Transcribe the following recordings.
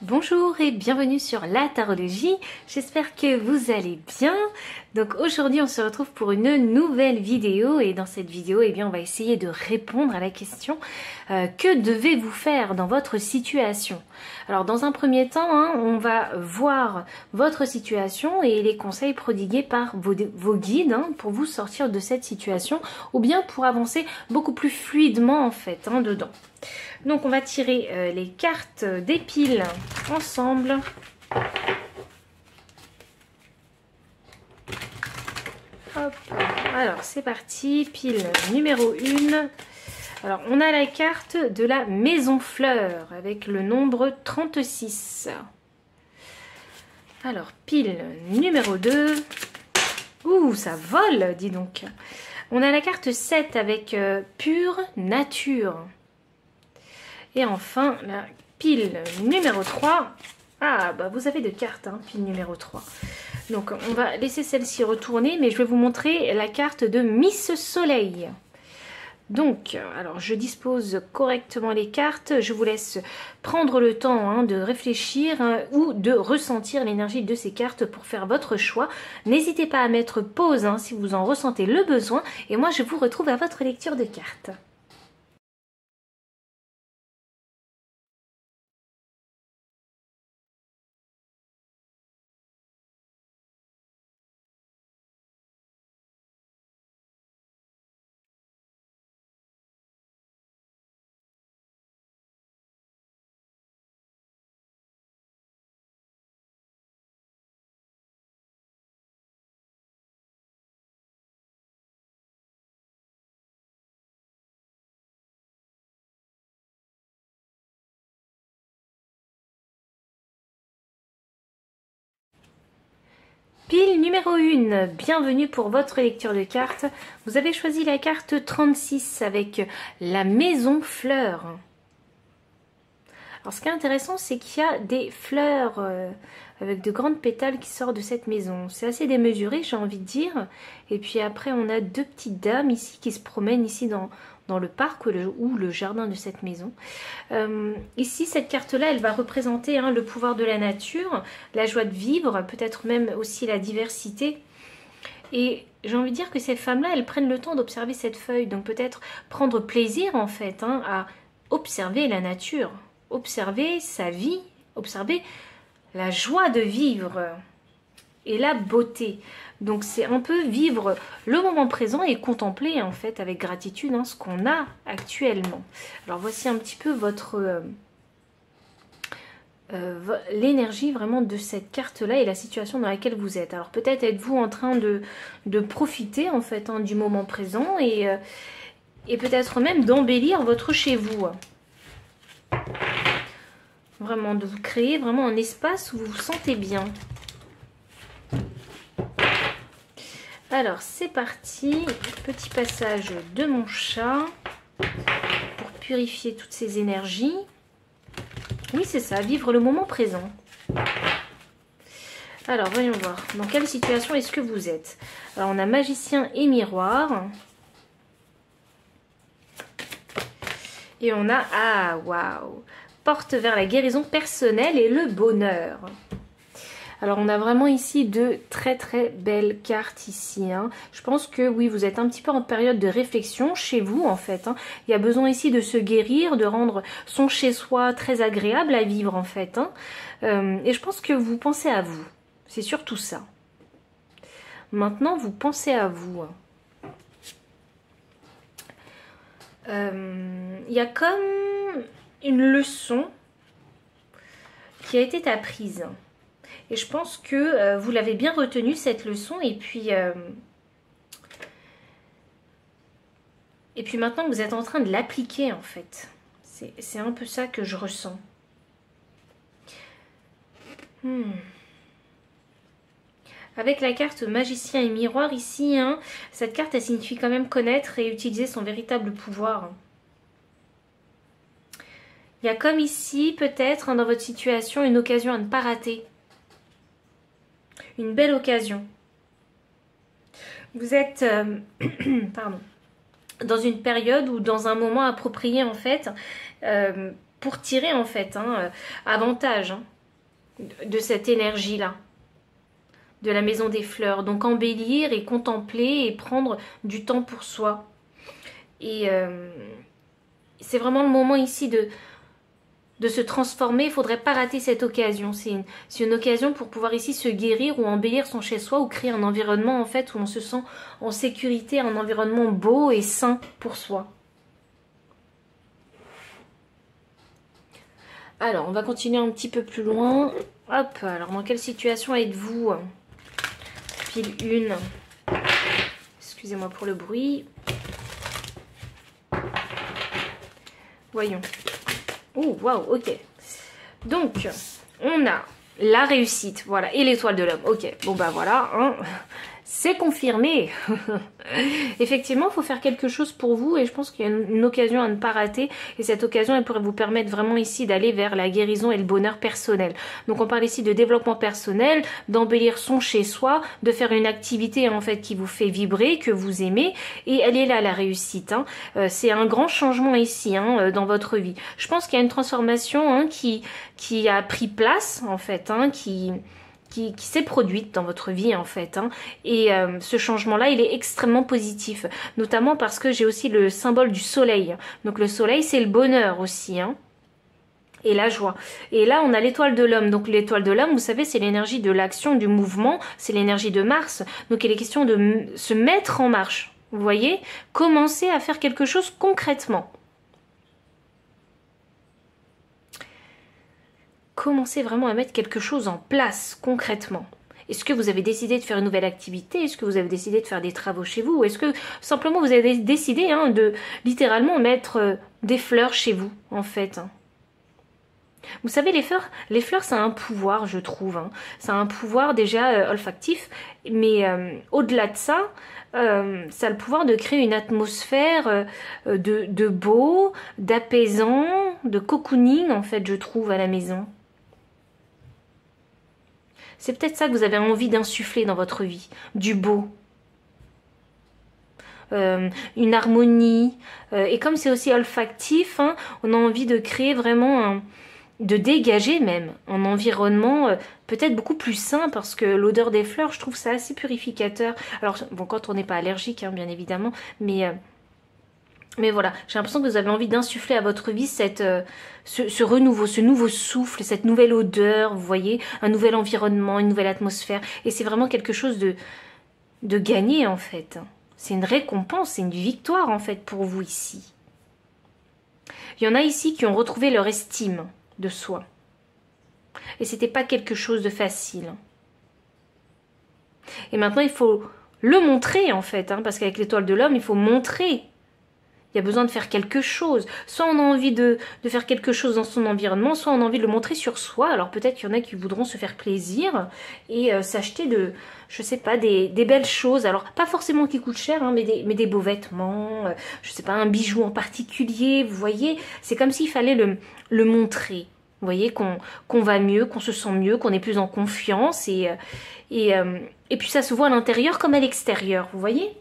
Bonjour et bienvenue sur la tarologie, j'espère que vous allez bien. Donc aujourd'hui on se retrouve pour une nouvelle vidéo et dans cette vidéo on va essayer de répondre à la question que devez-vous faire dans votre situation. Alors dans un premier temps on va voir votre situation et les conseils prodigués par vos guides pour vous sortir de cette situation ou bien pour avancer beaucoup plus fluidement en fait dedans. Donc on va tirer les cartes des piles ensemble. Hop. Alors c'est parti, pile numéro 1. Alors on a la carte de la maison fleur avec le nombre 36. Alors pile numéro 2. Ouh, ça vole, dis donc. On a la carte 7 avec pure nature. Et enfin, la pile numéro 3. Ah, bah vous avez deux cartes, pile numéro 3. Donc, on va laisser celle-ci retourner, mais je vais vous montrer la carte de Miss Soleil. Donc, alors je dispose correctement les cartes. Je vous laisse prendre le temps de réfléchir ou de ressentir l'énergie de ces cartes pour faire votre choix. N'hésitez pas à mettre pause si vous en ressentez le besoin. Et moi, je vous retrouve à votre lecture de cartes. Pile numéro 1, bienvenue pour votre lecture de cartes. Vous avez choisi la carte 36 avec la maison fleur. Alors ce qui est intéressant, c'est qu'il y a des fleurs avec de grandes pétales qui sortent de cette maison. C'est assez démesuré, j'ai envie de dire. Et puis après, on a deux petites dames ici qui se promènent ici dans le parc ou le jardin de cette maison. Ici, cette carte-là, elle va représenter le pouvoir de la nature, la joie de vivre, peut-être même aussi la diversité. Et j'ai envie de dire que ces femmes-là, elles prennent le temps d'observer cette feuille. Donc peut-être prendre plaisir en fait à observer la nature, observer sa vie, observer la joie de vivre et la beauté. Donc c'est un peu vivre le moment présent et contempler en fait avec gratitude ce qu'on a actuellement. Alors voici un petit peu votre l'énergie vraiment de cette carte là et la situation dans laquelle vous êtes. Alors peut-être êtes-vous en train de profiter en fait du moment présent et peut-être même d'embellir votre chez vous. Vraiment, de vous créer vraiment un espace où vous vous sentez bien. Alors, c'est parti. Petit passage de mon chat pour purifier toutes ces énergies. Oui, c'est ça, vivre le moment présent. Alors, voyons voir. Dans quelle situation est-ce que vous êtes? Alors, on a magicien et miroir. Et on a... Ah, waouh! Porte vers la guérison personnelle et le bonheur. Alors on a vraiment ici de très très belles cartes ici. Je pense que oui, vous êtes un petit peu en période de réflexion chez vous en fait. Il y a besoin ici de se guérir, de rendre son chez-soi très agréable à vivre en fait. Et je pense que vous pensez à vous. C'est surtout ça. Maintenant, vous pensez à vous. Il y a comme une leçon qui a été apprise. Et je pense que vous l'avez bien retenue, cette leçon. Et puis maintenant, vous êtes en train de l'appliquer, en fait. C'est un peu ça que je ressens. Avec la carte magicien et miroir ici, cette carte, elle signifie quand même connaître et utiliser son véritable pouvoir. Il y a comme ici, peut-être, dans votre situation, une occasion à ne pas rater. Une belle occasion. Vous êtes pardon, dans une période ou dans un moment approprié en fait pour tirer en fait avantage de cette énergie-là, de la maison des fleurs. Donc embellir et contempler et prendre du temps pour soi. Et c'est vraiment le moment ici de se transformer. Il ne faudrait pas rater cette occasion. C'est une occasion pour pouvoir ici se guérir ou embellir son chez-soi ou créer un environnement en fait où on se sent en sécurité, un environnement beau et sain pour soi. Alors, on va continuer un petit peu plus loin. Hop, alors dans quelle situation êtes-vous? Pile 1. Excusez-moi pour le bruit. Voyons. Oh, waouh, ok. Donc, on a la réussite, voilà, et l'étoile de l'homme. Ok, bon bah voilà, hein. C'est confirmé. Effectivement, il faut faire quelque chose pour vous et je pense qu'il y a une occasion à ne pas rater. Et cette occasion, elle pourrait vous permettre vraiment ici d'aller vers la guérison et le bonheur personnel. Donc on parle ici de développement personnel, d'embellir son chez-soi, de faire une activité en fait qui vous fait vibrer, que vous aimez. Et elle est là, la réussite. Hein. C'est un grand changement ici dans votre vie. Je pense qu'il y a une transformation qui a pris place en fait, qui s'est produite dans votre vie en fait. Et ce changement-là, il est extrêmement positif. Notamment parce que j'ai aussi le symbole du soleil. Donc le soleil, c'est le bonheur aussi. Et la joie. Et là, on a l'étoile de l'homme. Donc l'étoile de l'homme, vous savez, c'est l'énergie de l'action, du mouvement. C'est l'énergie de Mars. Donc il est question de se mettre en marche. Vous voyez? Commencer à faire quelque chose concrètement. Commencez vraiment à mettre quelque chose en place concrètement. Est-ce que vous avez décidé de faire une nouvelle activité? Est-ce que vous avez décidé de faire des travaux chez vous? Ou est-ce que simplement vous avez décidé de littéralement mettre des fleurs chez vous en fait? Vous savez, les fleurs ça a un pouvoir, je trouve. Ça a un pouvoir déjà olfactif, mais au-delà de ça, ça a le pouvoir de créer une atmosphère de beau, d'apaisant, de cocooning en fait, je trouve, à la maison. C'est peut-être ça que vous avez envie d'insuffler dans votre vie, du beau, une harmonie. Et comme c'est aussi olfactif, on a envie de créer vraiment, de dégager même un environnement peut-être beaucoup plus sain parce que l'odeur des fleurs, je trouve ça assez purificateur. Alors, bon, quand on n'est pas allergique, bien évidemment, mais voilà, j'ai l'impression que vous avez envie d'insuffler à votre vie ce renouveau, ce nouveau souffle, cette nouvelle odeur, vous voyez, un nouvel environnement, une nouvelle atmosphère. Et c'est vraiment quelque chose de gagné en fait. C'est une récompense, c'est une victoire en fait pour vous ici. Il y en a ici qui ont retrouvé leur estime de soi. Et c'était pas quelque chose de facile. Et maintenant il faut le montrer en fait, parce qu'avec l'étoile de l'homme, il faut montrer. Il y a besoin de faire quelque chose. Soit on a envie de faire quelque chose dans son environnement, soit on a envie de le montrer sur soi. Alors peut-être qu'il y en a qui voudront se faire plaisir et s'acheter je sais pas, des belles choses. Alors pas forcément qui coûtent cher, mais des beaux vêtements, je sais pas, un bijou en particulier. Vous voyez, c'est comme s'il fallait le montrer. Vous voyez, qu'on va mieux, qu'on se sent mieux, qu'on est plus en confiance. Et puis ça se voit à l'intérieur comme à l'extérieur, vous voyez ?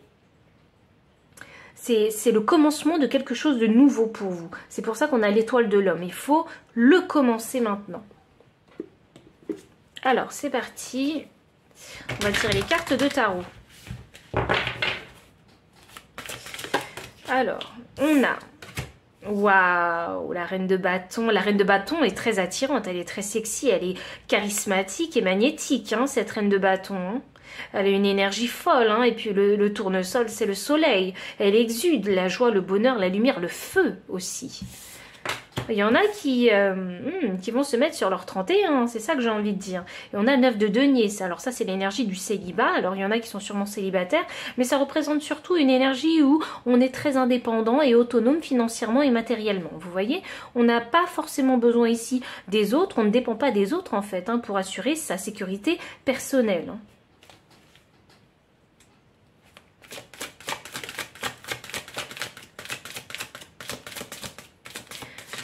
C'est le commencement de quelque chose de nouveau pour vous. C'est pour ça qu'on a l'étoile de l'homme. Il faut le commencer maintenant. Alors, c'est parti. On va tirer les cartes de tarot. Alors, on a... Waouh, la reine de bâton. La reine de bâton est très attirante. Elle est très sexy. Elle est charismatique et magnétique, cette reine de bâton. Elle a une énergie folle, et puis le tournesol, c'est le soleil. Elle exude la joie, le bonheur, la lumière, le feu aussi. Il y en a qui vont se mettre sur leur 31, c'est ça que j'ai envie de dire. Et on a le 9 de denier, alors ça c'est l'énergie du célibat. Alors il y en a qui sont sûrement célibataires, mais ça représente surtout une énergie où on est très indépendant et autonome financièrement et matériellement. Vous voyez, on n'a pas forcément besoin ici des autres, on ne dépend pas des autres en fait, pour assurer sa sécurité personnelle.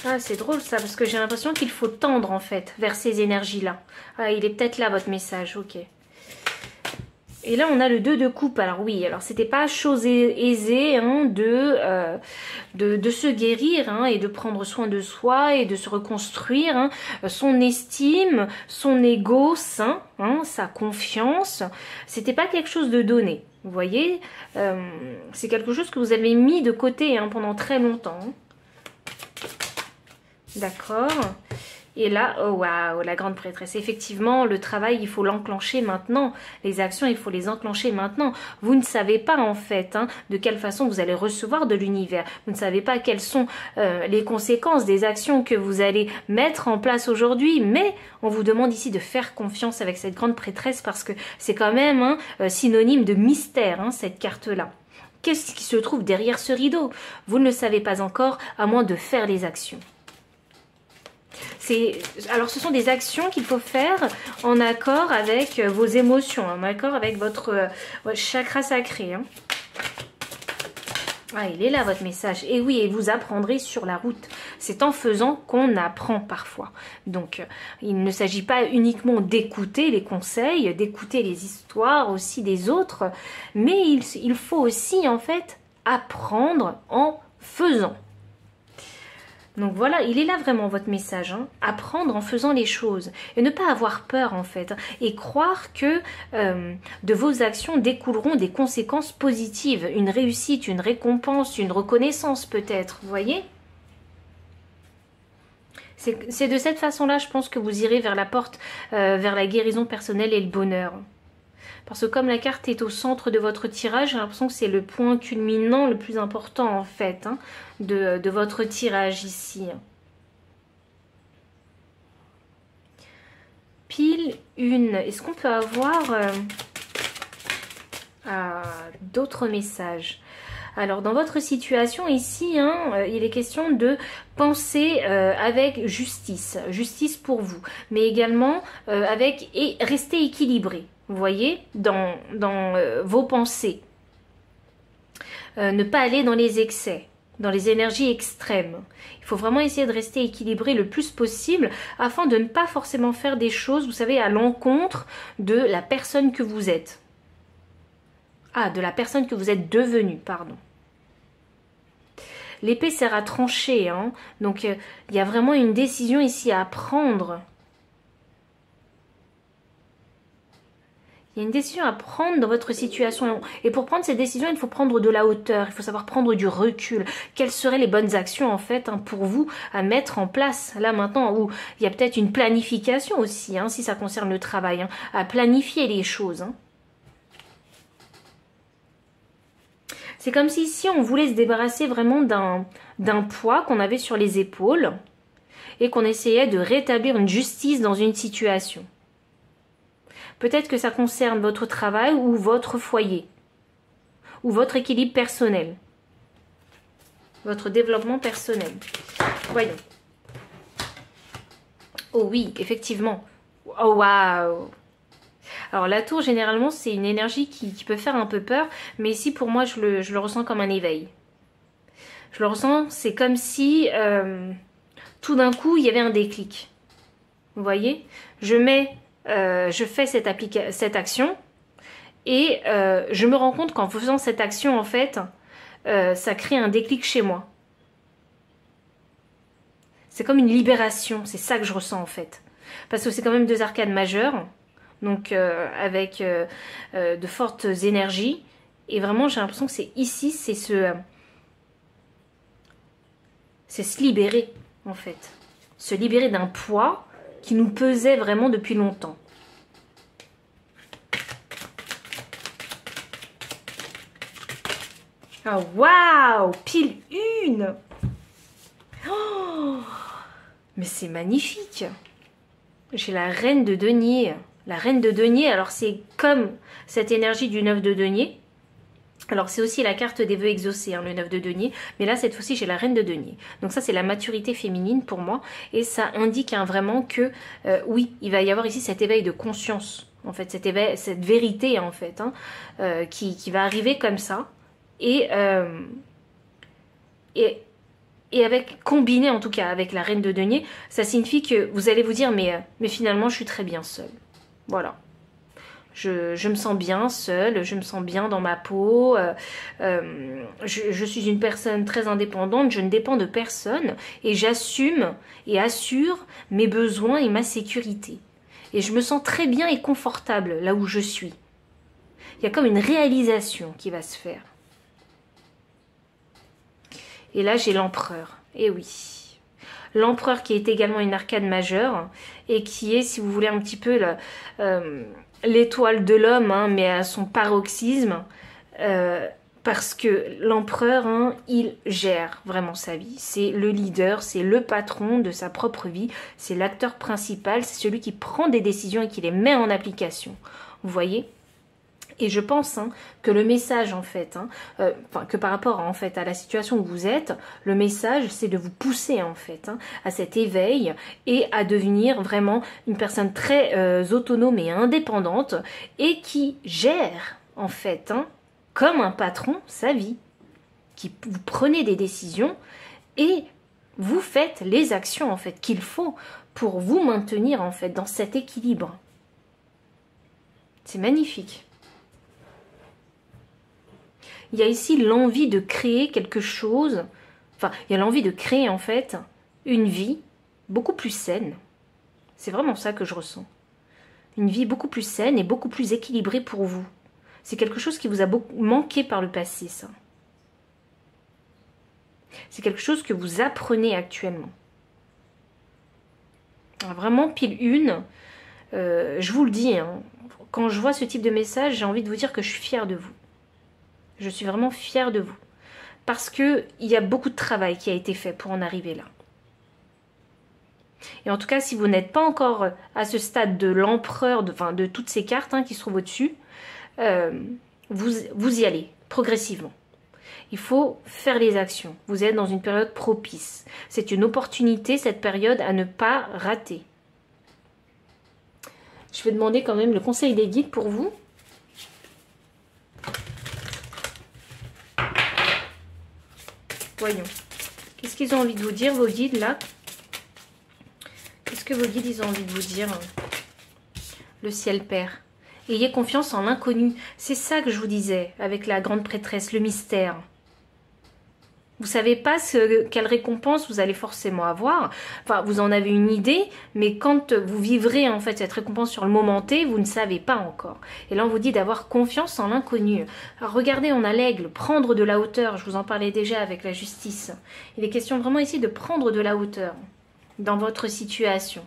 Ah, c'est drôle ça, parce que j'ai l'impression qu'il faut tendre en fait vers ces énergies-là. Ah, il est peut-être là votre message, ok. Et là, on a le 2 de coupe. Alors oui, alors c'était pas chose aisée hein, de se guérir hein, et de prendre soin de soi et de se reconstruire. Hein, son estime, son ego sain, hein, sa confiance. C'était pas quelque chose de donné. Vous voyez, c'est quelque chose que vous avez mis de côté hein, pendant très longtemps. D'accord. Et là, oh waouh, la grande prêtresse. Effectivement, le travail, il faut l'enclencher maintenant. Les actions, il faut les enclencher maintenant. Vous ne savez pas, en fait, hein, de quelle façon vous allez recevoir de l'univers. Vous ne savez pas quelles sont les conséquences des actions que vous allez mettre en place aujourd'hui. Mais on vous demande ici de faire confiance avec cette grande prêtresse parce que c'est quand même hein, synonyme de mystère, hein, cette carte-là. Qu'est-ce qui se trouve derrière ce rideau? Vous ne le savez pas encore, à moins de faire les actions. Alors ce sont des actions qu'il faut faire en accord avec vos émotions, en accord avec votre chakra sacré. Hein. Ah, il est là votre message. Et oui, et vous apprendrez sur la route. C'est en faisant qu'on apprend parfois. Donc, il ne s'agit pas uniquement d'écouter les conseils, d'écouter les histoires aussi des autres, mais il faut aussi en fait apprendre en faisant. Donc voilà, il est là vraiment votre message, hein. Apprendre en faisant les choses et ne pas avoir peur en fait et croire que de vos actions découleront des conséquences positives, une réussite, une récompense, une reconnaissance peut-être, vous voyez? C'est de cette façon-là, je pense que vous irez vers la porte, vers la guérison personnelle et le bonheur. Parce que comme la carte est au centre de votre tirage, j'ai l'impression que c'est le point culminant le plus important en fait hein, de votre tirage ici. Pile une. Est-ce qu'on peut avoir d'autres messages? Alors dans votre situation ici, hein, il est question de penser avec justice, justice pour vous, mais également et rester équilibré. Vous voyez, dans vos pensées. Ne pas aller dans les excès, dans les énergies extrêmes. Il faut vraiment essayer de rester équilibré le plus possible afin de ne pas forcément faire des choses, vous savez, à l'encontre de la personne que vous êtes. Ah, de la personne que vous êtes devenue, pardon. L'épée sert à trancher, hein, donc il y a vraiment une décision ici à prendre. Il y a une décision à prendre dans votre situation. Et pour prendre cette décision, il faut prendre de la hauteur. Il faut savoir prendre du recul. Quelles seraient les bonnes actions, en fait, hein, pour vous à mettre en place, là, maintenant, où il y a peut-être une planification aussi, hein, si ça concerne le travail, hein, à planifier les choses. Hein. C'est comme si ici, on voulait se débarrasser vraiment d'un poids qu'on avait sur les épaules et qu'on essayait de rétablir une justice dans une situation. Peut-être que ça concerne votre travail ou votre foyer, ou votre équilibre personnel, votre développement personnel. Voyons. Oh oui, effectivement. Oh waouh! Alors la tour, généralement, c'est une énergie qui peut faire un peu peur, mais ici, pour moi, je le ressens comme un éveil. Je le ressens, c'est comme si, tout d'un coup, il y avait un déclic. Vous voyez? Je fais cette action et je me rends compte qu'en faisant cette action, en fait, ça crée un déclic chez moi. C'est comme une libération, c'est ça que je ressens en fait. Parce que c'est quand même deux arcades majeures, donc avec de fortes énergies. Et vraiment, j'ai l'impression que c'est ici, c'est se libérer en fait. Se libérer d'un poids qui nous pesait vraiment depuis longtemps. Ah, waouh! Pile une! Oh, mais c'est magnifique! J'ai la reine de denier. La reine de denier, alors c'est comme cette énergie du 9 de denier. Alors c'est aussi la carte des vœux exaucés, hein, le 9 de denier, mais là cette fois-ci j'ai la reine de denier. Donc ça c'est la maturité féminine pour moi, et ça indique hein, vraiment que oui, il va y avoir ici cet éveil de conscience, en fait, cette vérité en fait, hein, qui va arriver comme ça, et avec, combiné en tout cas avec la reine de denier, ça signifie que vous allez vous dire mais finalement je suis très bien seule. Voilà. Je me sens bien seule, je me sens bien dans ma peau, je suis une personne très indépendante, je ne dépends de personne et j'assume et assure mes besoins et ma sécurité. Et je me sens très bien et confortable là où je suis. Il y a comme une réalisation qui va se faire. Et là j'ai l'empereur, et oui. L'empereur qui est également une arcane majeure et qui est, si vous voulez, un petit peu l'étoile de l'homme, hein, mais à son paroxysme, parce que l'empereur, hein, il gère vraiment sa vie. C'est le leader, c'est le patron de sa propre vie, c'est l'acteur principal, c'est celui qui prend des décisions et qui les met en application. Vous voyez ? Et je pense que le message, en fait, que par rapport en fait à la situation où vous êtes, le message, c'est de vous pousser en fait à cet éveil et à devenir vraiment une personne très autonome et indépendante et qui gère en fait comme un patron sa vie, qui vous prenez des décisions et vous faites les actions en fait qu'il faut pour vous maintenir en fait dans cet équilibre. C'est magnifique. Il y a ici l'envie de créer quelque chose, enfin, il y a l'envie de créer en fait une vie beaucoup plus saine. C'est vraiment ça que je ressens. Une vie beaucoup plus saine et beaucoup plus équilibrée pour vous. C'est quelque chose qui vous a beaucoup manqué par le passé, ça. C'est quelque chose que vous apprenez actuellement. Alors vraiment, pile une, je vous le dis, quand je vois ce type de message, j'ai envie de vous dire que je suis fière de vous. Je suis vraiment fière de vous. Parce qu'il y a beaucoup de travail qui a été fait pour en arriver là. Et en tout cas, si vous n'êtes pas encore à ce stade de l'empereur, de toutes ces cartes qui se trouvent au-dessus, vous y allez progressivement. Il faut faire les actions. Vous êtes dans une période propice. C'est une opportunité, cette période, à ne pas rater. Je vais demander quand même le conseil des guides pour vous. Voyons. Qu'est-ce qu'ils ont envie de vous dire, vos guides, là? Qu'est-ce que vos guides, ils ont envie de vous dire? Le ciel père. Ayez confiance en l'inconnu. C'est ça que je vous disais avec la grande prêtresse, le mystère. Vous ne savez pas quelle récompense vous allez forcément avoir. Enfin, vous en avez une idée, mais quand vous vivrez en fait cette récompense sur le moment T, vous ne savez pas encore. Et là, on vous dit d'avoir confiance en l'inconnu. Alors, regardez, on a l'aigle, prendre de la hauteur. Je vous en parlais déjà avec la justice. Il est question vraiment ici de prendre de la hauteur dans votre situation.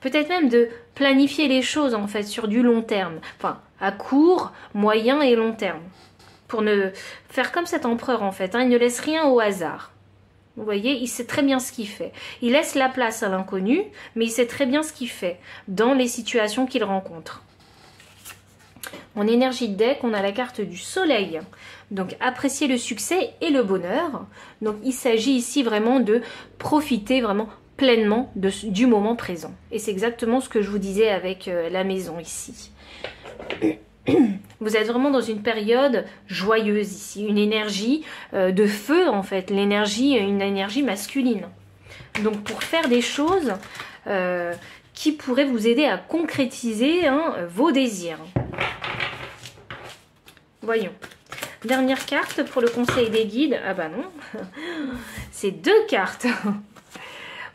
Peut-être même de planifier les choses en fait sur du long terme. Enfin, à court, moyen et long terme. Pour ne faire comme cet empereur en fait, il ne laisse rien au hasard. Vous voyez, il sait très bien ce qu'il fait. Il laisse la place à l'inconnu, mais il sait très bien ce qu'il fait dans les situations qu'il rencontre. En énergie de deck, on a la carte du soleil. Donc, apprécier le succès et le bonheur. Donc, il s'agit ici vraiment de profiter vraiment pleinement du moment présent. Et c'est exactement ce que je vous disais avec la maison ici. Vous êtes vraiment dans une période joyeuse ici, une énergie de feu en fait, une énergie masculine. Donc pour faire des choses qui pourraient vous aider à concrétiser vos désirs. Voyons. Dernière carte pour le conseil des guides. Ah bah non, c'est 2 cartes.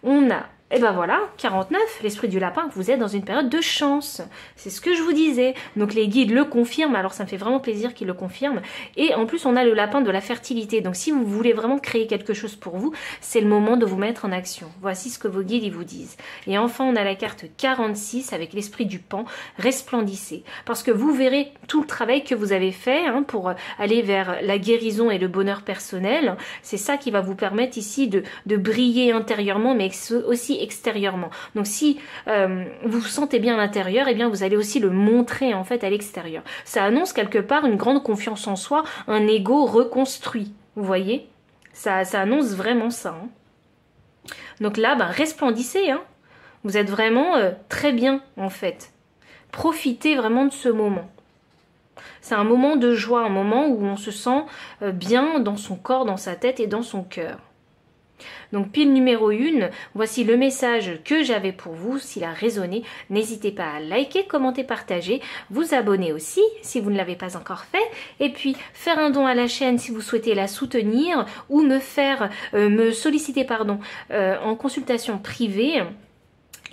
On a... Et ben voilà, 49, l'esprit du lapin, vous êtes dans une période de chance. C'est ce que je vous disais. Donc les guides le confirment, alors ça me fait vraiment plaisir qu'ils le confirment. Et en plus, on a le lapin de la fertilité. Donc si vous voulez vraiment créer quelque chose pour vous, c'est le moment de vous mettre en action. Voici ce que vos guides ils vous disent. Et enfin, on a la carte 46 avec l'esprit du pan, resplendissez. Parce que vous verrez tout le travail que vous avez fait pour aller vers la guérison et le bonheur personnel. C'est ça qui va vous permettre ici de briller intérieurement, mais aussi extérieurement. Donc si vous vous sentez bien à l'intérieur, eh bien vous allez aussi le montrer en fait à l'extérieur. Ça annonce quelque part une grande confiance en soi, un ego reconstruit. Vous voyez, ça annonce vraiment ça. Donc là, resplendissez. Vous êtes vraiment très bien en fait. Profitez vraiment de ce moment. C'est un moment de joie, un moment où on se sent bien dans son corps, dans sa tête et dans son cœur. Donc pile numéro 1, voici le message que j'avais pour vous. S'il a résonné, n'hésitez pas à liker, commenter, partager, vous abonner aussi si vous ne l'avez pas encore fait, et puis faire un don à la chaîne si vous souhaitez la soutenir ou me solliciter en consultation privée.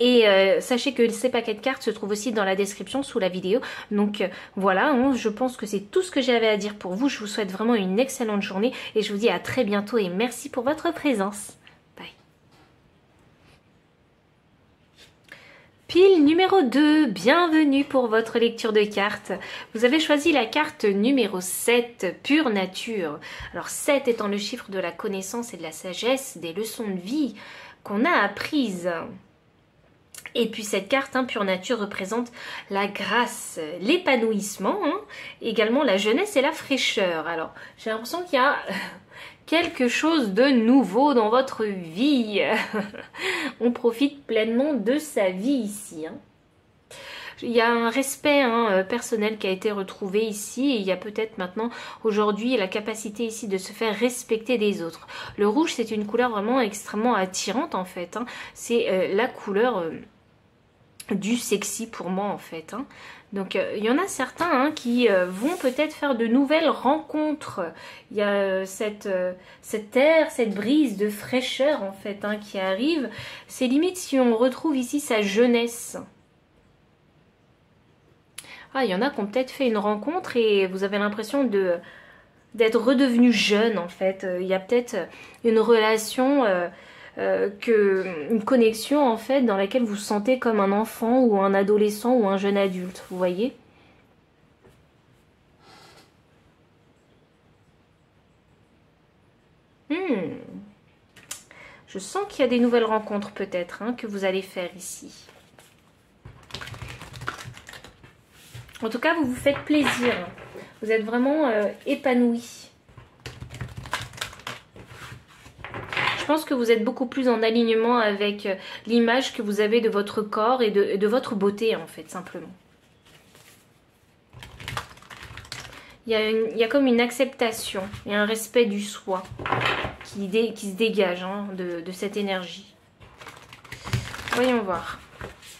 Et sachez que ces paquets de cartes se trouvent aussi dans la description sous la vidéo. Donc voilà, je pense que c'est tout ce que j'avais à dire pour vous. Je vous souhaite vraiment une excellente journée et je vous dis à très bientôt et merci pour votre présence. Bye. Pile numéro 2, bienvenue pour votre lecture de cartes. Vous avez choisi la carte numéro 7, pure nature. Alors 7 étant le chiffre de la connaissance et de la sagesse, des leçons de vie qu'on a apprises. Et puis cette carte, pure nature, représente la grâce, l'épanouissement, également la jeunesse et la fraîcheur. Alors, j'ai l'impression qu'il y a quelque chose de nouveau dans votre vie. On profite pleinement de sa vie ici. Il y a un respect personnel qui a été retrouvé ici et il y a peut-être maintenant aujourd'hui la capacité ici de se faire respecter des autres. Le rouge, c'est une couleur vraiment extrêmement attirante en fait. C'est la couleur du sexy pour moi en fait. Donc il y en a certains qui vont peut-être faire de nouvelles rencontres. Il y a cette air, cette brise de fraîcheur en fait qui arrive. C'est limite si on retrouve ici sa jeunesse. Ah, il y en a qui ont peut-être fait une rencontre et vous avez l'impression d'être redevenu jeune en fait. Il y a peut-être une relation, une connexion en fait dans laquelle vous vous sentez comme un enfant ou un adolescent ou un jeune adulte, vous voyez? Je sens qu'il y a des nouvelles rencontres peut-être que vous allez faire ici. En tout cas, vous vous faites plaisir. Vous êtes vraiment épanoui. Je pense que vous êtes beaucoup plus en alignement avec l'image que vous avez de votre corps et de votre beauté, en fait, simplement. Il y a comme une acceptation et un respect du soi qui se dégage de cette énergie. Voyons voir.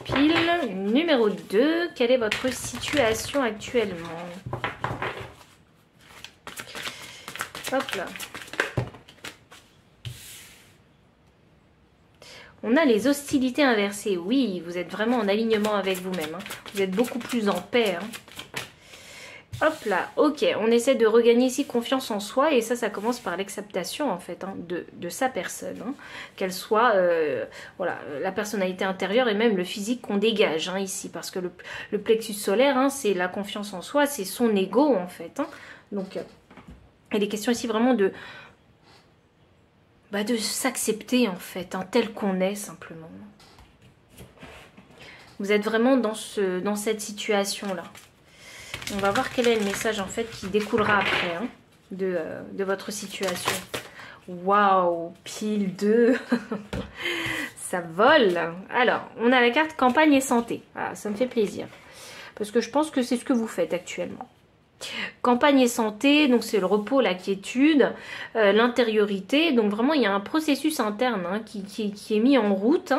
Pile numéro 2, quelle est votre situation actuellement? Hop là. On a les hostilités inversées. Oui, vous êtes vraiment en alignement avec vous-même. Vous êtes beaucoup plus en paix. Hop là, ok, on essaie de regagner ici confiance en soi et ça commence par l'acceptation en fait de sa personne, qu'elle soit voilà, la personnalité intérieure et même le physique qu'on dégage ici, parce que le plexus solaire, c'est la confiance en soi, c'est son ego en fait. Donc il est question ici vraiment de s'accepter en fait, tel qu'on est simplement. Vous êtes vraiment dans cette situation là. On va voir quel est le message en fait qui découlera après de votre situation. Waouh, pile 2. Ça vole. Alors, on a la carte campagne et santé. Ah, ça me fait plaisir. Parce que je pense que c'est ce que vous faites actuellement. Campagne et santé, donc c'est le repos, la quiétude, l'intériorité. Donc vraiment, il y a un processus interne qui est mis en route.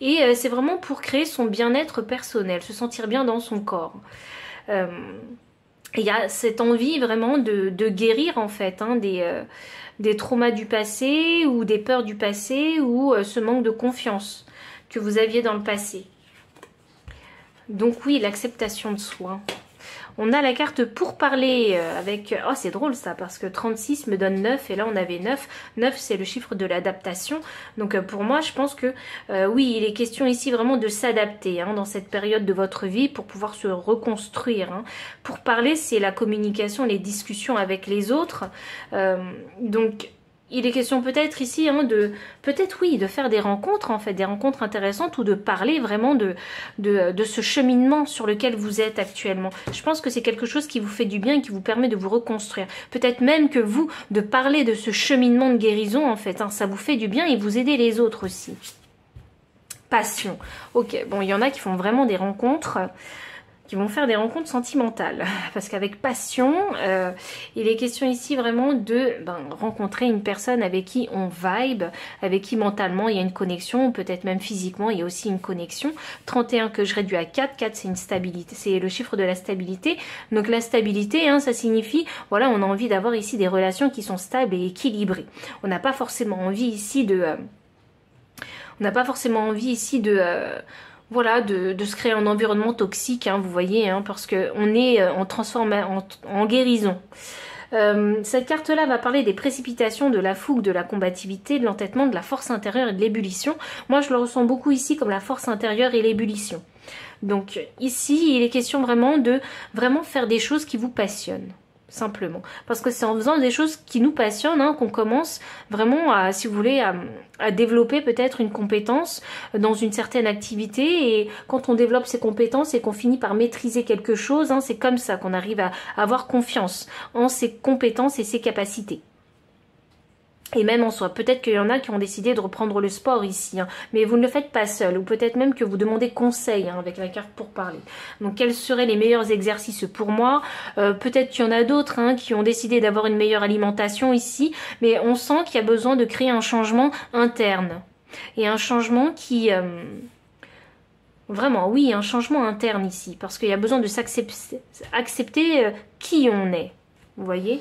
Et c'est vraiment pour créer son bien-être personnel, se sentir bien dans son corps. Il y a cette envie vraiment de guérir en fait des traumas du passé ou des peurs du passé ou ce manque de confiance que vous aviez dans le passé. Donc oui, l'acceptation de soi. On a la carte pour parler avec... Oh, c'est drôle ça, parce que 36 me donne 9 et là on avait 9. 9, c'est le chiffre de l'adaptation. Donc pour moi, je pense que oui, il est question ici vraiment de s'adapter dans cette période de votre vie pour pouvoir se reconstruire. Pour parler, c'est la communication, les discussions avec les autres. Donc... il est question peut-être ici de faire des rencontres en fait, des rencontres intéressantes ou de parler vraiment de ce cheminement sur lequel vous êtes actuellement. Je pense que c'est quelque chose qui vous fait du bien et qui vous permet de vous reconstruire. Peut-être même que vous, de parler de ce cheminement de guérison en fait, ça vous fait du bien et vous aidez les autres aussi. Passion. Ok, bon, il y en a qui font vraiment des rencontres. qui vont faire des rencontres sentimentales. Parce qu'avec passion, il est question ici vraiment de rencontrer une personne avec qui on vibe, avec qui mentalement il y a une connexion, peut-être même physiquement il y a aussi une connexion. 31 que je réduis à 4, 4 c'est une stabilité, c'est le chiffre de la stabilité. Donc la stabilité, hein, ça signifie, voilà, on a envie d'avoir ici des relations qui sont stables et équilibrées. On n'a pas forcément envie ici de... on n'a pas forcément envie ici de... voilà, de se créer un environnement toxique, hein, vous voyez, hein, parce qu'on est en guérison. Cette carte-là va parler des précipitations, de la fougue, de la combativité, de l'entêtement, de la force intérieure et de l'ébullition. Moi, je le ressens beaucoup ici comme la force intérieure et l'ébullition. Donc ici, il est question vraiment de faire des choses qui vous passionnent. Simplement. Parce que c'est en faisant des choses qui nous passionnent, hein, qu'on commence vraiment à, si vous voulez, à développer peut-être une compétence dans une certaine activité. Et quand on développe ses compétences et qu'on finit par maîtriser quelque chose, hein, c'est comme ça qu'on arrive à avoir confiance en ses compétences et ses capacités. Et même en soi, peut-être qu'il y en a qui ont décidé de reprendre le sport ici, hein, mais vous ne le faites pas seul, ou peut-être même que vous demandez conseil, hein, avec la carte pour parler. Donc quels seraient les meilleurs exercices pour moi? Peut-être qu'il y en a d'autres, hein, qui ont décidé d'avoir une meilleure alimentation ici, mais on sent qu'il y a besoin de créer un changement interne. Et un changement qui... vraiment, oui, un changement interne ici, parce qu'il y a besoin de accepter qui on est, vous voyez?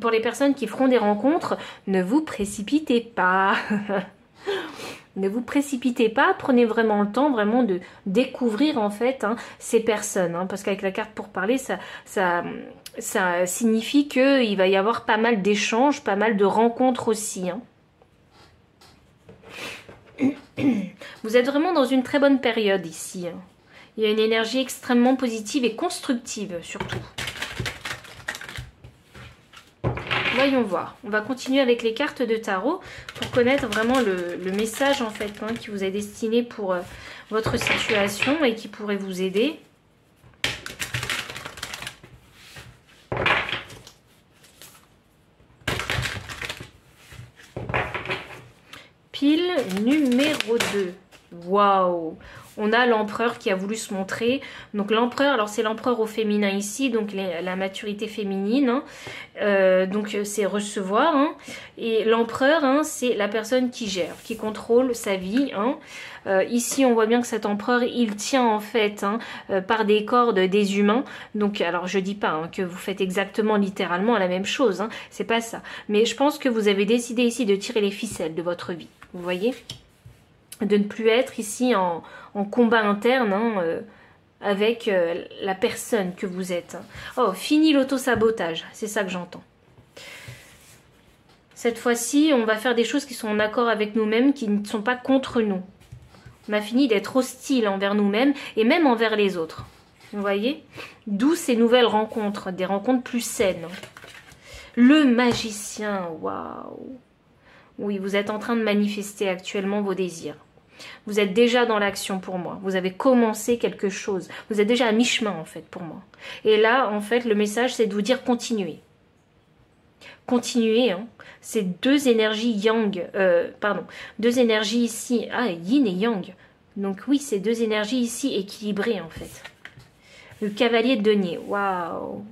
Pour les personnes qui feront des rencontres, ne vous précipitez pas. Ne vous précipitez pas, prenez vraiment le temps vraiment de découvrir en fait, hein, ces personnes. Hein, parce qu'avec la carte pour parler, ça signifie qu'il va y avoir pas mal d'échanges, pas mal de rencontres aussi. Hein. Vous êtes vraiment dans une très bonne période ici. Hein. Il y a une énergie extrêmement positive et constructive surtout. Voyons voir. On va continuer avec les cartes de tarot pour connaître vraiment le message en fait, hein, qui vous est destiné pour votre situation et qui pourrait vous aider. Pile numéro 2. Waouh! On a l'empereur qui a voulu se montrer. Donc l'empereur, alors c'est l'empereur au féminin ici, donc la maturité féminine. Hein. Donc c'est recevoir. Hein. Et l'empereur, hein, c'est la personne qui gère, qui contrôle sa vie. Hein. Ici, on voit bien que cet empereur, il tient en fait, hein, par des cordes des humains. Donc, alors je dis pas, hein, que vous faites exactement littéralement la même chose. Hein. C'est pas ça. Mais je pense que vous avez décidé ici de tirer les ficelles de votre vie. Vous voyez ? De ne plus être ici en combat interne, hein, avec la personne que vous êtes. Oh, fini l'auto-sabotage, c'est ça que j'entends. Cette fois-ci, on va faire des choses qui sont en accord avec nous-mêmes, qui ne sont pas contre nous. On a fini d'être hostile envers nous-mêmes et même envers les autres. Vous voyez? D'où ces nouvelles rencontres, des rencontres plus saines. Le magicien, waouh! Oui, vous êtes en train de manifester actuellement vos désirs. Vous êtes déjà dans l'action pour moi. Vous avez commencé quelque chose. Vous êtes déjà à mi-chemin en fait pour moi. Et là, en fait, le message, c'est de vous dire continuez. Continuez, hein. C'est deux énergies yang, deux énergies ici, yin et yang. Donc oui, c'est deux énergies ici équilibrées en fait. Le cavalier de denier, waouh.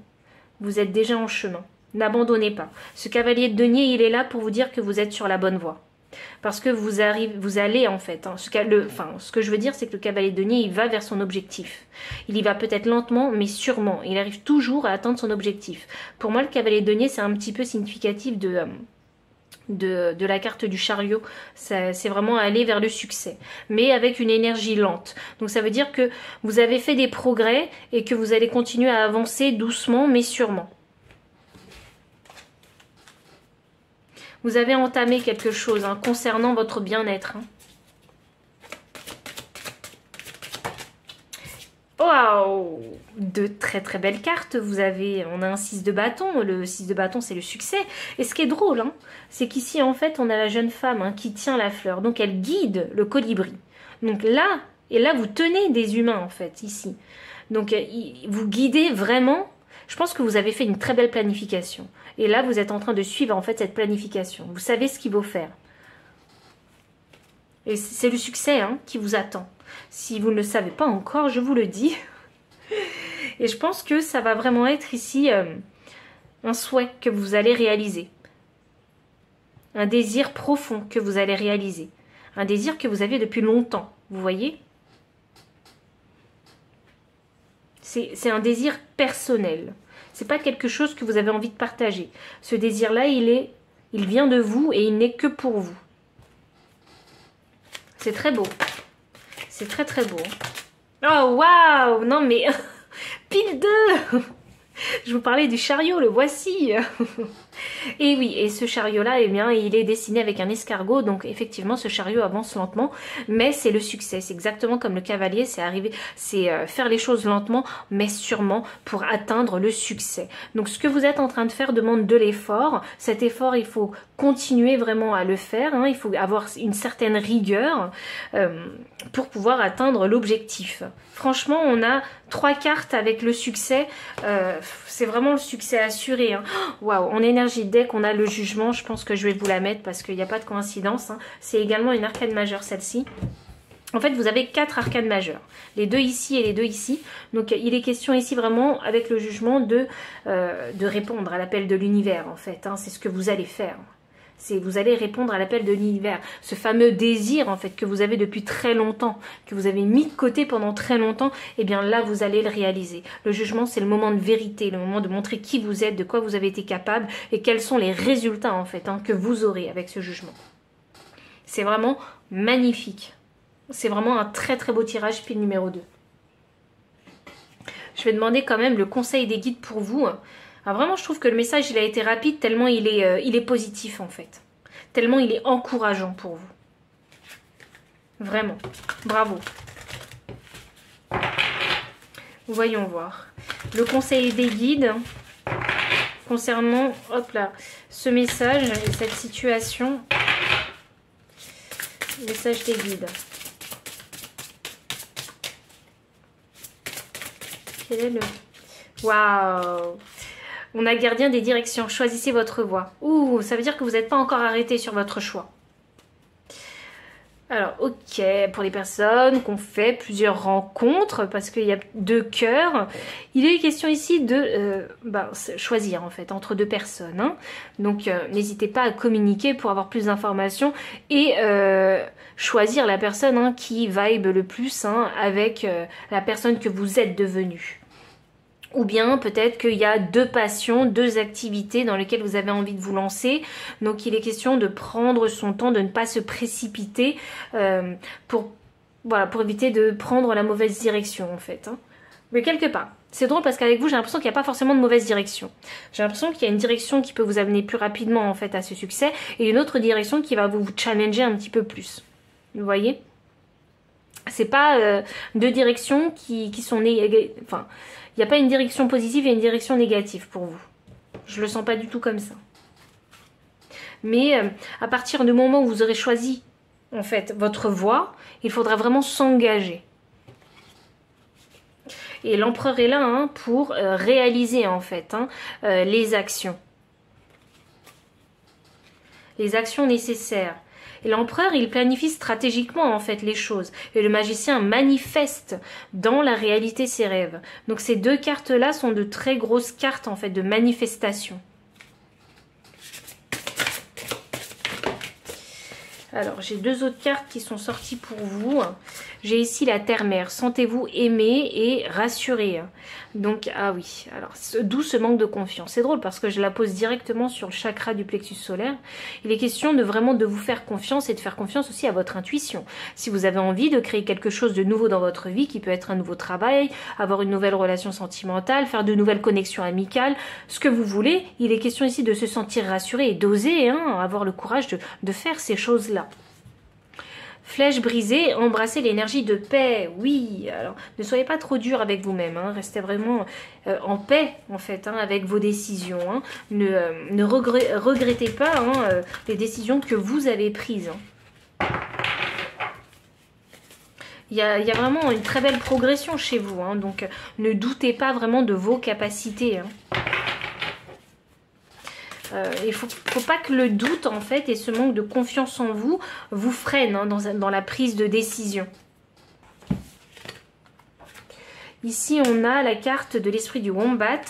Vous êtes déjà en chemin. N'abandonnez pas. Ce cavalier de denier, il est là pour vous dire que vous êtes sur la bonne voie. Parce que vous allez en fait, hein, ce que je veux dire, c'est que le cavalier de denier, il va vers son objectif. Il y va peut-être lentement, mais sûrement. Il arrive toujours à atteindre son objectif. Pour moi, le cavalier de denier, c'est un petit peu significatif de la carte du chariot. C'est vraiment aller vers le succès, mais avec une énergie lente. Donc ça veut dire que vous avez fait des progrès et que vous allez continuer à avancer doucement, mais sûrement. Vous avez entamé quelque chose, hein, concernant votre bien-être. Hein. Waouh! De très très belles cartes. On a un 6 de bâton. Le 6 de bâton, c'est le succès. Et ce qui est drôle, hein, c'est qu'ici, en fait, on a la jeune femme, hein, qui tient la fleur. Donc, elle guide le colibri. Donc là, et là, vous tenez des humains, en fait, ici. Donc, vous guidez vraiment. Je pense que vous avez fait une très belle planification. Et là, vous êtes en train de suivre en fait cette planification. Vous savez ce qu'il faut faire. Et c'est le succès, hein, qui vous attend. Si vous ne le savez pas encore, je vous le dis. Et je pense que ça va vraiment être ici un souhait que vous allez réaliser. Un désir profond que vous allez réaliser. Un désir que vous aviez depuis longtemps. Vous voyez? C'est un désir personnel. C'est pas quelque chose que vous avez envie de partager. Ce désir-là, il vient de vous et il n'est que pour vous. C'est très beau. C'est très très beau. Oh waouh! Non mais pile 2. Je vous parlais du chariot, le voici. Et oui, et ce chariot-là, eh bien, il est dessiné avec un escargot, donc effectivement, ce chariot avance lentement, mais c'est le succès. C'est exactement comme le cavalier, c'est faire les choses lentement, mais sûrement pour atteindre le succès. Donc, ce que vous êtes en train de faire demande de l'effort. Cet effort, il faut continuer vraiment à le faire. Hein. Il faut avoir une certaine rigueur pour pouvoir atteindre l'objectif. Franchement, on a 3 cartes avec le succès. C'est vraiment le succès assuré. Hein. Waouh, en énergie de deck, on a le jugement. Je pense que je vais vous la mettre parce qu'il n'y a pas de coïncidence. Hein. C'est également une arcane majeure, celle-ci. En fait, vous avez 4 arcanes majeures. Les 2 ici et les 2 ici. Donc, il est question ici vraiment, avec le jugement, de répondre à l'appel de l'univers, en fait. Hein. C'est ce que vous allez faire. Vous allez répondre à l'appel de l'univers. Ce fameux désir, en fait, que vous avez depuis très longtemps, que vous avez mis de côté pendant très longtemps, eh bien là, vous allez le réaliser. Le jugement, c'est le moment de vérité, le moment de montrer qui vous êtes, de quoi vous avez été capable et quels sont les résultats, en fait, hein, que vous aurez avec ce jugement. C'est vraiment magnifique. C'est vraiment un très très beau tirage, pile numéro 2. Je vais demander quand même le conseil des guides pour vous. Alors vraiment, je trouve que le message, il a été rapide tellement il est positif en fait. Tellement il est encourageant pour vous. Vraiment. Bravo. Voyons voir. Le conseil des guides concernant, hop là, ce message et cette situation. Message des guides. Quel est le... Waouh! On a gardien des directions. Choisissez votre voie. Ouh, ça veut dire que vous n'êtes pas encore arrêté sur votre choix. Alors, ok, pour les personnes qui ont fait plusieurs rencontres, parce qu'il y a 2 cœurs, il est question ici de choisir en fait entre 2 personnes. Hein. Donc, n'hésitez pas à communiquer pour avoir plus d'informations et choisir la personne qui vibe le plus avec la personne que vous êtes devenue. Ou bien peut-être qu'il y a 2 passions, 2 activités dans lesquelles vous avez envie de vous lancer. Donc il est question de prendre son temps, de ne pas se précipiter pour éviter de prendre la mauvaise direction en fait. Hein. Mais quelque part, c'est drôle parce qu'avec vous, j'ai l'impression qu'il n'y a pas forcément de mauvaise direction. J'ai l'impression qu'il y a une direction qui peut vous amener plus rapidement en fait à ce succès et une autre direction qui va vous challenger un petit peu plus. Vous voyez ? C'est pas 2 directions qui sont négatives. Enfin, il n'y a pas une direction positive et une direction négative pour vous. Je le sens pas du tout comme ça. Mais à partir du moment où vous aurez choisi en fait votre voie, il faudra vraiment s'engager. Et l'empereur est là pour réaliser en fait les actions. Les actions nécessaires. Et l'empereur, il planifie stratégiquement en fait les choses. Et le magicien manifeste dans la réalité ses rêves. Donc ces 2 cartes-là sont de très grosses cartes en fait de manifestation. Alors, j'ai 2 autres cartes qui sont sorties pour vous. J'ai ici la terre-mère. Sentez-vous aimé et rassuré. Donc, ah oui. Alors, d'où ce manque de confiance. C'est drôle parce que je la pose directement sur le chakra du plexus solaire. Il est question de vraiment de vous faire confiance et de faire confiance aussi à votre intuition. Si vous avez envie de créer quelque chose de nouveau dans votre vie, qui peut être un nouveau travail, avoir une nouvelle relation sentimentale, faire de nouvelles connexions amicales, ce que vous voulez, il est question ici de se sentir rassuré et d'oser avoir le courage de faire ces choses-là. Flèche brisée, embrassez l'énergie de paix. Oui, alors ne soyez pas trop dur avec vous-même. Restez vraiment en paix en fait avec vos décisions. Ne regrettez pas les décisions que vous avez prises. Il y a vraiment une très belle progression chez vous. Donc ne doutez pas vraiment de vos capacités. Il ne faut pas que le doute en fait et ce manque de confiance en vous vous freine dans la prise de décision. Ici, on a la carte de l'esprit du Wombat.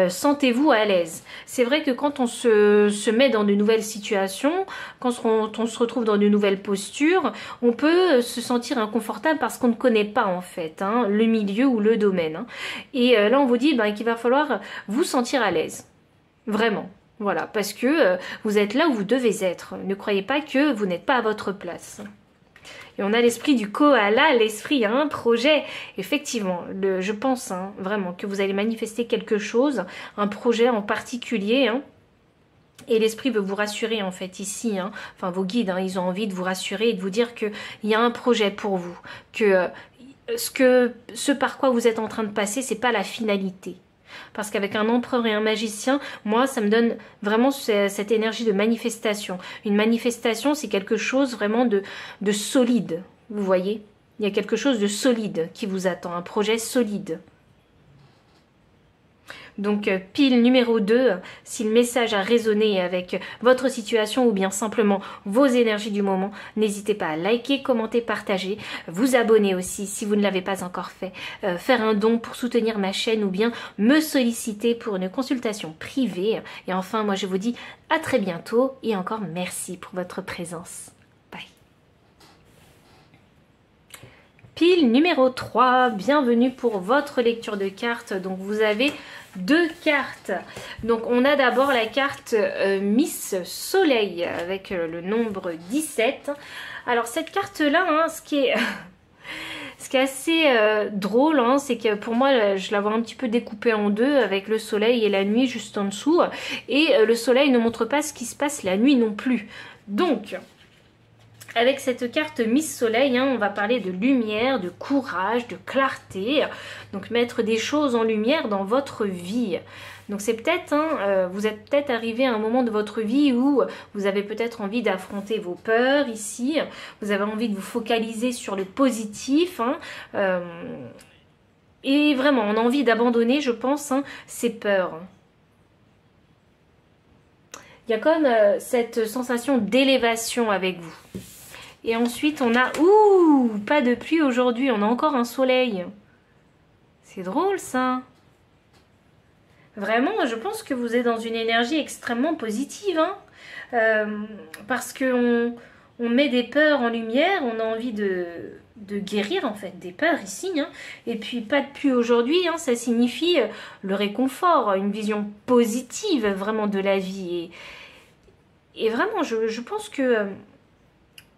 Sentez-vous à l'aise. C'est vrai que quand on se met dans de nouvelles situations, quand on se retrouve dans de nouvelles postures, on peut se sentir inconfortable parce qu'on ne connaît pas en fait hein, le milieu ou le domaine. Hein. Et là, on vous dit qu'il va falloir vous sentir à l'aise. Vraiment. Voilà, parce que vous êtes là où vous devez être. Ne croyez pas que vous n'êtes pas à votre place. Et on a l'esprit du koala, l'esprit à un projet. Effectivement, je pense hein, vraiment que vous allez manifester quelque chose, un projet en particulier. Hein, et l'esprit veut vous rassurer en fait ici. Hein, enfin, vos guides, hein, ils ont envie de vous rassurer et de vous dire qu'il y a un projet pour vous. Que ce par quoi vous êtes en train de passer, c'est pas la finalité. Parce qu'avec un empereur et un magicien, moi, ça me donne vraiment cette énergie de manifestation. Une manifestation, c'est quelque chose vraiment de solide, vous voyez. Il y a quelque chose de solide qui vous attend, un projet solide. Donc, pile numéro 2, si le message a résonné avec votre situation ou bien simplement vos énergies du moment, n'hésitez pas à liker, commenter, partager, vous abonner aussi si vous ne l'avez pas encore fait, faire un don pour soutenir ma chaîne ou bien me solliciter pour une consultation privée. Et enfin, moi je vous dis à très bientôt et encore merci pour votre présence. Bye. Pile numéro 3, bienvenue pour votre lecture de cartes. Donc vous avez 2 cartes. Donc on a d'abord la carte Miss Soleil avec le nombre 17. Alors cette carte là, hein, ce qui est assez drôle, hein, c'est que pour moi je la vois un petit peu découpée en deux avec le soleil et la nuit juste en dessous. Et le soleil ne montre pas ce qui se passe la nuit non plus. Donc avec cette carte Miss Soleil, hein, on va parler de lumière, de courage, de clarté. Donc mettre des choses en lumière dans votre vie. Donc c'est peut-être, hein, vous êtes peut-être arrivé à un moment de votre vie où vous avez peut-être envie d'affronter vos peurs ici. Vous avez envie de vous focaliser sur le positif. Hein, et vraiment, on a envie d'abandonner, je pense, hein, ces peurs. Il y a comme cette sensation d'élévation avec vous. Et ensuite, on a... Ouh, pas de pluie aujourd'hui, on a encore un soleil. C'est drôle, ça. Vraiment, je pense que vous êtes dans une énergie extrêmement positive. Hein, parce qu'on met des peurs en lumière, on a envie de guérir, en fait, des peurs ici. Hein. Et puis, pas de pluie aujourd'hui, hein, ça signifie le réconfort, une vision positive, vraiment, de la vie. Et vraiment, je pense que...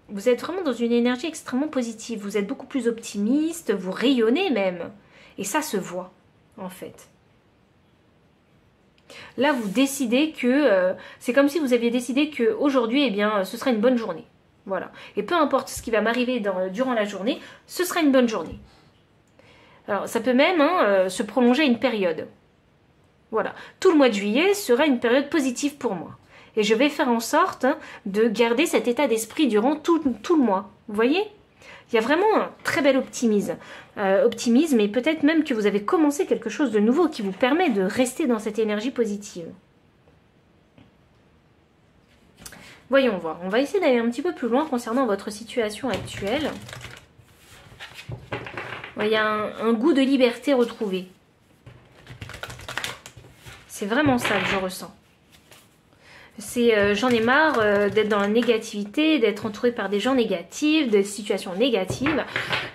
vous êtes vraiment dans une énergie extrêmement positive. Vous êtes beaucoup plus optimiste, vous rayonnez même. Et ça se voit, en fait. Là, vous décidez que... c'est comme si vous aviez décidé qu'aujourd'hui, eh bien, ce sera une bonne journée. Voilà. Et peu importe ce qui va m'arriver durant la journée, ce sera une bonne journée. Alors, ça peut même se prolonger une période. Voilà. Tout le mois de juillet sera une période positive pour moi. Et je vais faire en sorte de garder cet état d'esprit durant tout le mois. Vous voyez? Il y a vraiment un très bel optimisme. Et peut-être même que vous avez commencé quelque chose de nouveau qui vous permet de rester dans cette énergie positive. Voyons voir. On va essayer d'aller un petit peu plus loin concernant votre situation actuelle. Il y a un goût de liberté retrouvé. C'est vraiment ça que je ressens. C'est j'en ai marre d'être dans la négativité, d'être entourée par des gens négatifs, des situations négatives.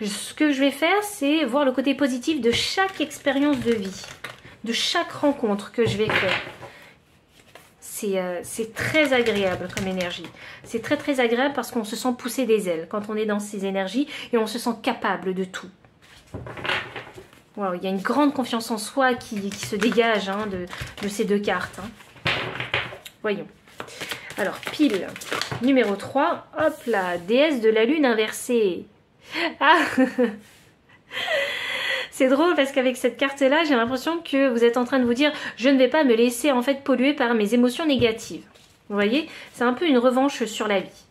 Ce que je vais faire, c'est voir le côté positif de chaque expérience de vie, de chaque rencontre que je vais faire. C'est très agréable comme énergie. C'est très très agréable parce qu'on se sent pousser des ailes quand on est dans ces énergies et on se sent capable de tout. Wow, il y a une grande confiance en soi qui se dégage hein, de ces 2 cartes. Hein. Voyons. Alors, pile numéro 3. Hop là, déesse de la lune inversée. Ah c'est drôle parce qu'avec cette carte-là, j'ai l'impression que vous êtes en train de vous dire « Je ne vais pas me laisser en fait polluer par mes émotions négatives. » Vous voyez? C'est un peu une revanche sur la vie.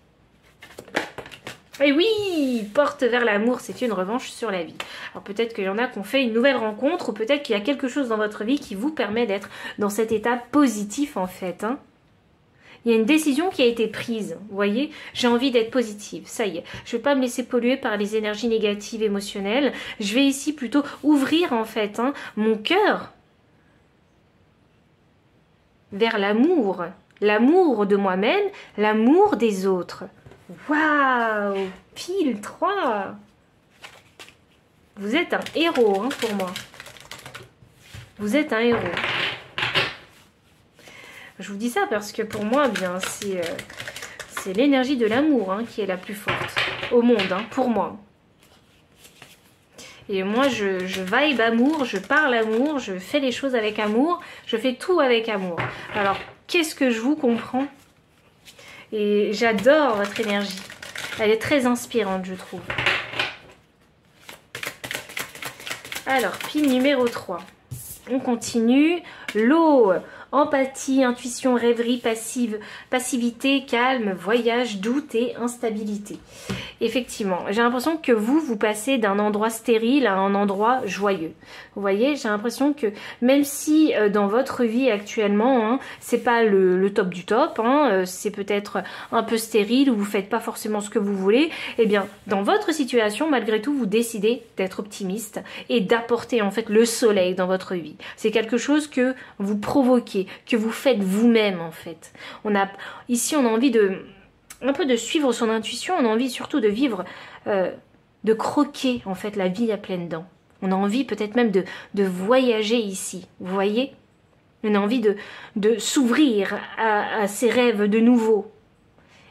Et oui, porte vers l'amour, c'est une revanche sur la vie. Alors peut-être qu'il y en a qui ont fait une nouvelle rencontre ou peut-être qu'il y a quelque chose dans votre vie qui vous permet d'être dans cet état positif en fait. Hein. Il y a une décision qui a été prise, vous voyez. J'ai envie d'être positive, ça y est. Je ne vais pas me laisser polluer par les énergies négatives émotionnelles. Je vais ici plutôt ouvrir en fait mon cœur vers l'amour. L'amour de moi-même, l'amour des autres. Waouh, pile 3. Vous êtes un héros pour moi. Vous êtes un héros. Je vous dis ça parce que pour moi, bien, c'est l'énergie de l'amour qui est la plus forte au monde, pour moi. Et moi, je vibe amour, je parle amour, je fais les choses avec amour, je fais tout avec amour. Alors, qu'est-ce que je vous comprends? Et j'adore votre énergie. Elle est très inspirante, je trouve. Alors, pile numéro 3. On continue. L'eau, empathie, intuition, rêverie, passivité, calme, voyage, doute et instabilité. Effectivement, j'ai l'impression que vous passez d'un endroit stérile à un endroit joyeux. Vous voyez, j'ai l'impression que même si dans votre vie actuellement, c'est pas le top du top, c'est peut-être un peu stérile ou vous faites pas forcément ce que vous voulez, eh bien, dans votre situation, malgré tout, vous décidez d'être optimiste et d'apporter en fait le soleil dans votre vie. C'est quelque chose que vous provoquez, que vous faites vous-même en fait. Ici, on a envie un peu de suivre son intuition, on a envie surtout de vivre, de croquer en fait la vie à pleines dents. On a envie peut-être même de voyager ici, vous voyez? On a envie de s'ouvrir à ses rêves de nouveau.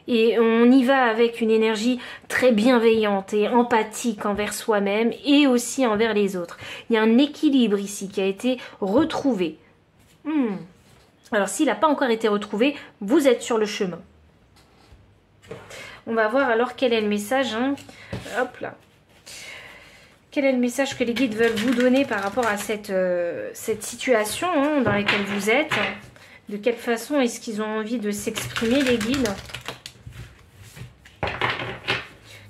Et on y va avec une énergie très bienveillante et empathique envers soi-même et aussi envers les autres. Il y a un équilibre ici qui a été retrouvé. Alors s'il n'a pas encore été retrouvé, vous êtes sur le chemin. On va voir alors quel est le message. Hop là. Quel est le message que les guides veulent vous donner par rapport à cette situation dans laquelle vous êtes? De quelle façon est-ce qu'ils ont envie de s'exprimer, les guides?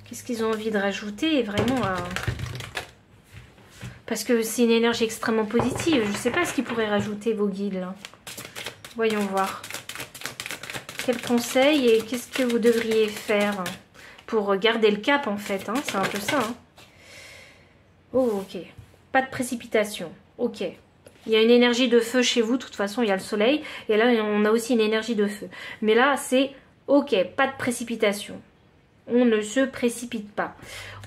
Qu'est-ce qu'ils ont envie de rajouter vraiment Parce que c'est une énergie extrêmement positive. Je ne sais pas ce qu'ils pourraient rajouter, vos guides, là. Voyons voir. Quels conseils et qu'est-ce que vous devriez faire pour garder le cap, en fait, c'est un peu ça. Oh, ok. Pas de précipitation. Ok. Il y a une énergie de feu chez vous. De toute façon, il y a le soleil. Et là, on a aussi une énergie de feu. Mais là, c'est ok. Pas de précipitation. On ne se précipite pas.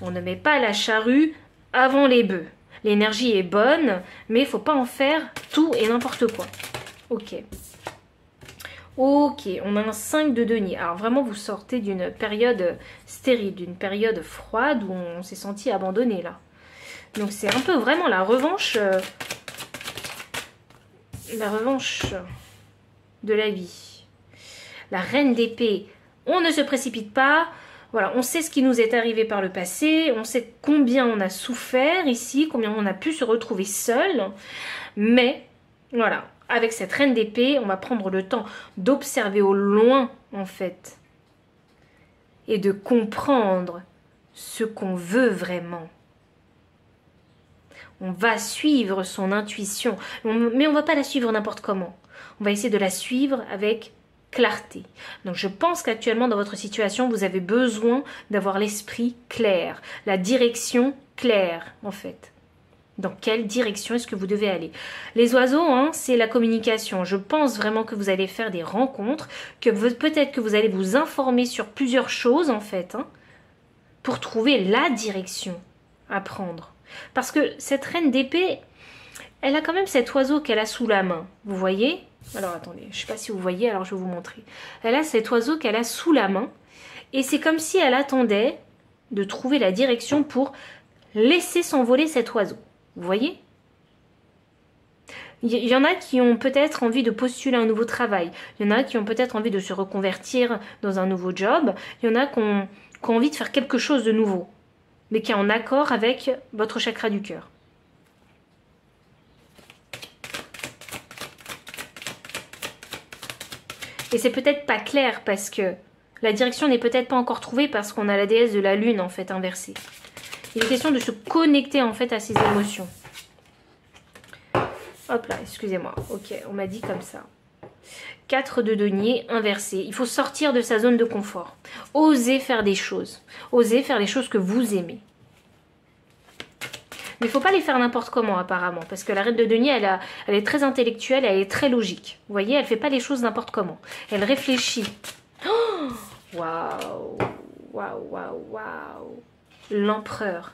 On ne met pas la charrue avant les bœufs. L'énergie est bonne, mais il ne faut pas en faire tout et n'importe quoi. Ok. Ok, on a un 5 de denier. Alors vraiment, vous sortez d'une période stérile, d'une période froide où on s'est senti abandonné là. Donc c'est un peu vraiment la revanche de la vie. La reine d'épée, on ne se précipite pas. Voilà, on sait ce qui nous est arrivé par le passé, on sait combien on a souffert ici, combien on a pu se retrouver seul. Mais voilà, avec cette reine d'épée, on va prendre le temps d'observer au loin en fait et de comprendre ce qu'on veut vraiment. On va suivre son intuition, mais on ne va pas la suivre n'importe comment. On va essayer de la suivre avec clarté. Donc je pense qu'actuellement dans votre situation, vous avez besoin d'avoir l'esprit clair, la direction claire en fait. Dans quelle direction est-ce que vous devez aller? Les oiseaux, c'est la communication. Je pense vraiment que vous allez faire des rencontres, que peut-être que vous allez vous informer sur plusieurs choses en fait, pour trouver la direction à prendre. Parce que cette reine d'épée, elle a quand même cet oiseau qu'elle a sous la main. Vous voyez? Alors attendez, je ne sais pas si vous voyez, alors je vais vous montrer. Elle a cet oiseau qu'elle a sous la main. Et c'est comme si elle attendait de trouver la direction pour laisser s'envoler cet oiseau. Vous voyez? Il y en a qui ont peut-être envie de postuler un nouveau travail. Il y en a qui ont peut-être envie de se reconvertir dans un nouveau job. Il y en a qui ont envie de faire quelque chose de nouveau, mais qui est en accord avec votre chakra du cœur. Et c'est peut-être pas clair parce que la direction n'est peut-être pas encore trouvée parce qu'on a la déesse de la lune en fait inversée. Il est question de se connecter en fait à ses émotions. Hop là, excusez-moi. Ok, on m'a dit comme ça. 4 de denier inversé. Il faut sortir de sa zone de confort. Oser faire des choses. Oser faire les choses que vous aimez. Mais il ne faut pas les faire n'importe comment apparemment. Parce que la reine de denier, elle est très intellectuelle, elle est très logique. Vous voyez, elle ne fait pas les choses n'importe comment. Elle réfléchit. Waouh, waouh, waouh, waouh. L'empereur.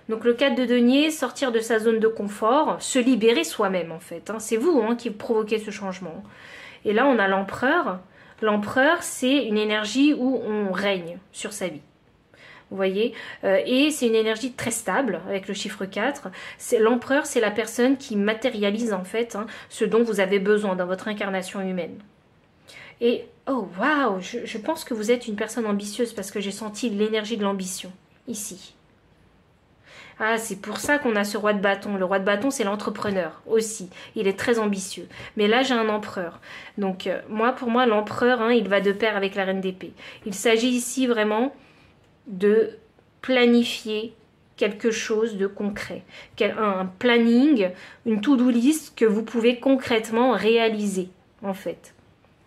Donc le 4 de denier, sortir de sa zone de confort, se libérer soi-même en fait. Hein. C'est vous qui provoquez ce changement. Et là on a l'empereur. L'empereur c'est une énergie où on règne sur sa vie. Vous voyez, et c'est une énergie très stable avec le chiffre 4. L'empereur c'est la personne qui matérialise en fait ce dont vous avez besoin dans votre incarnation humaine. Et oh waouh, je pense que vous êtes une personne ambitieuse parce que j'ai senti l'énergie de l'ambition ici. Ah, c'est pour ça qu'on a ce roi de bâton. Le roi de bâton, c'est l'entrepreneur aussi. Il est très ambitieux. Mais là, j'ai un empereur. Donc, pour moi, l'empereur, il va de pair avec la reine d'épée. Il s'agit ici vraiment de planifier quelque chose de concret. Un planning, une to-do list que vous pouvez concrètement réaliser, en fait.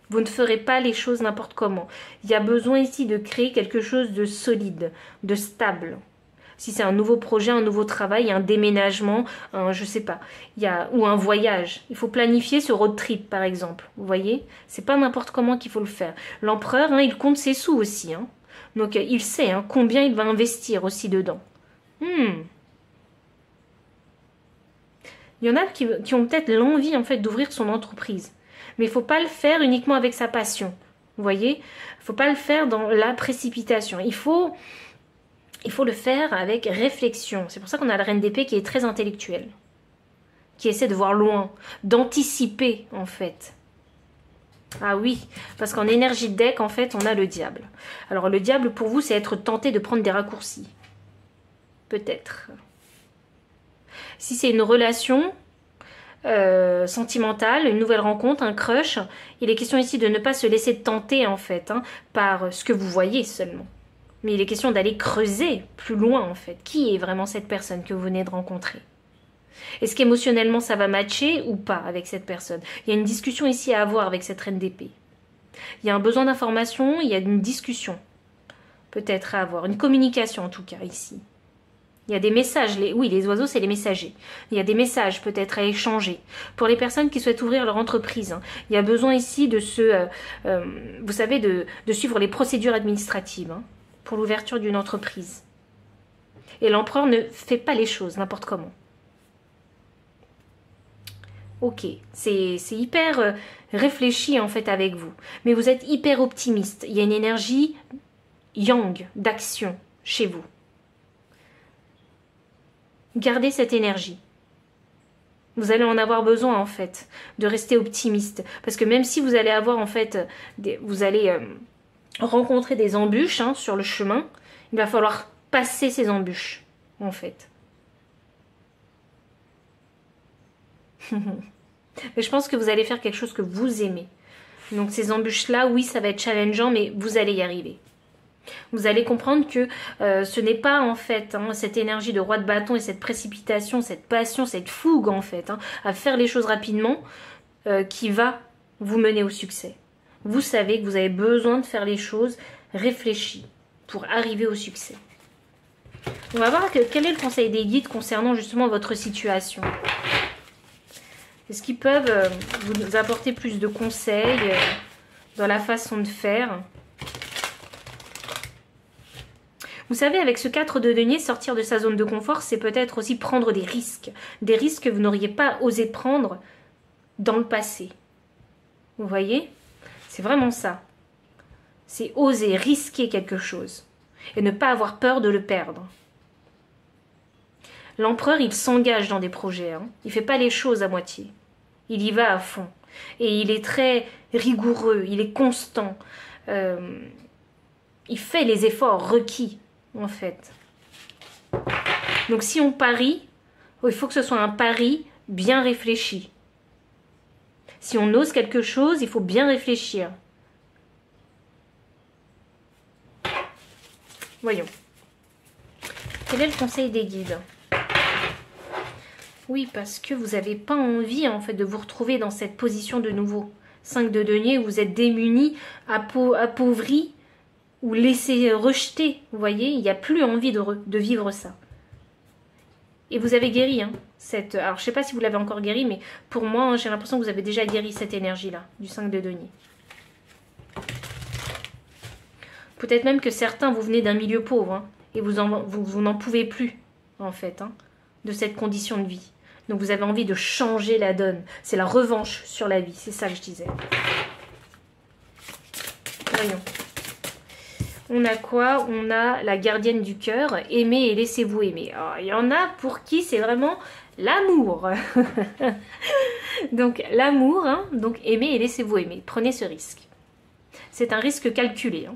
Vous ne ferez pas les choses n'importe comment. Il y a besoin ici de créer quelque chose de solide, de stable. Si c'est un nouveau projet, un nouveau travail, un déménagement, je sais pas, ou un voyage. Il faut planifier ce road trip, par exemple. Vous voyez? C'est pas n'importe comment qu'il faut le faire. L'empereur, il compte ses sous aussi. Donc, il sait combien il va investir aussi dedans. Il y en a qui ont peut-être l'envie, en fait, d'ouvrir son entreprise. Mais il faut pas le faire uniquement avec sa passion. Vous voyez? Il faut pas le faire dans la précipitation. Il faut le faire avec réflexion. C'est pour ça qu'on a la reine d'épée qui est très intellectuelle. Qui essaie de voir loin, d'anticiper en fait. Ah oui, parce qu'en énergie de deck, en fait, on a le diable. Alors le diable, pour vous, c'est être tenté de prendre des raccourcis. Peut-être. Si c'est une relation sentimentale, une nouvelle rencontre, un crush, il est question ici de ne pas se laisser tenter en fait, par ce que vous voyez seulement. Mais il est question d'aller creuser plus loin en fait. Qui est vraiment cette personne que vous venez de rencontrer? Est-ce qu'émotionnellement ça va matcher ou pas avec cette personne? Il y a une discussion ici à avoir avec cette reine d'épée. Il y a un besoin d'information, il y a une discussion peut-être à avoir, une communication en tout cas ici. Il y a des messages, oui les oiseaux c'est les messagers. Il y a des messages peut-être à échanger. Pour les personnes qui souhaitent ouvrir leur entreprise, il y a besoin ici de vous savez, de suivre les procédures administratives pour l'ouverture d'une entreprise. Et l'empereur ne fait pas les choses n'importe comment. Ok, c'est hyper réfléchi en fait avec vous. Mais vous êtes hyper optimiste. Il y a une énergie yang, d'action chez vous. Gardez cette énergie. Vous allez en avoir besoin en fait, de rester optimiste. Parce que même si vous allez avoir en fait, vous allez rencontrer des embûches sur le chemin, il va falloir passer ces embûches en fait. Mais je pense que vous allez faire quelque chose que vous aimez. Donc ces embûches-là, oui, ça va être challengeant, mais vous allez y arriver. Vous allez comprendre que ce n'est pas en fait cette énergie de roi de bâton et cette précipitation, cette passion, cette fougue en fait, à faire les choses rapidement qui va vous mener au succès. Vous savez que vous avez besoin de faire les choses réfléchies pour arriver au succès. On va voir quel est le conseil des guides concernant justement votre situation. Est-ce qu'ils peuvent vous apporter plus de conseils dans la façon de faire ? Vous savez, avec ce 4 de denier, sortir de sa zone de confort, c'est peut-être aussi prendre des risques. Des risques que vous n'auriez pas osé prendre dans le passé. Vous voyez? C'est vraiment ça. C'est oser risquer quelque chose. Et ne pas avoir peur de le perdre. L'empereur, il s'engage dans des projets. Il ne fait pas les choses à moitié. Il y va à fond. Et il est très rigoureux, il est constant. Il fait les efforts requis. En fait. Donc si on parie, il faut que ce soit un pari bien réfléchi. Si on ose quelque chose, il faut bien réfléchir. Voyons. Quel est le conseil des guides? Oui, parce que vous n'avez pas envie en fait de vous retrouver dans cette position de nouveau. 5 de denier, vous êtes démunis, appauvris ou laissés rejeter. Vous voyez, il n'y a plus envie de vivre ça. Et vous avez guéri, hein, alors je ne sais pas si vous l'avez encore guéri, mais pour moi, hein, j'ai l'impression que vous avez déjà guéri cette énergie-là, du 5 de denier. Peut-être même que certains, vous venez d'un milieu pauvre, hein, et vous n'en pouvez plus, en fait, hein, de cette condition de vie. Donc vous avez envie de changer la donne. C'est la revanche sur la vie, c'est ça que je disais. Voyons. On a quoi? On a la gardienne du cœur, aimez et laissez-vous aimer. Alors, il y en a pour qui c'est vraiment l'amour. Donc l'amour, hein, donc aimez et laissez-vous aimer. Prenez ce risque. C'est un risque calculé. Hein.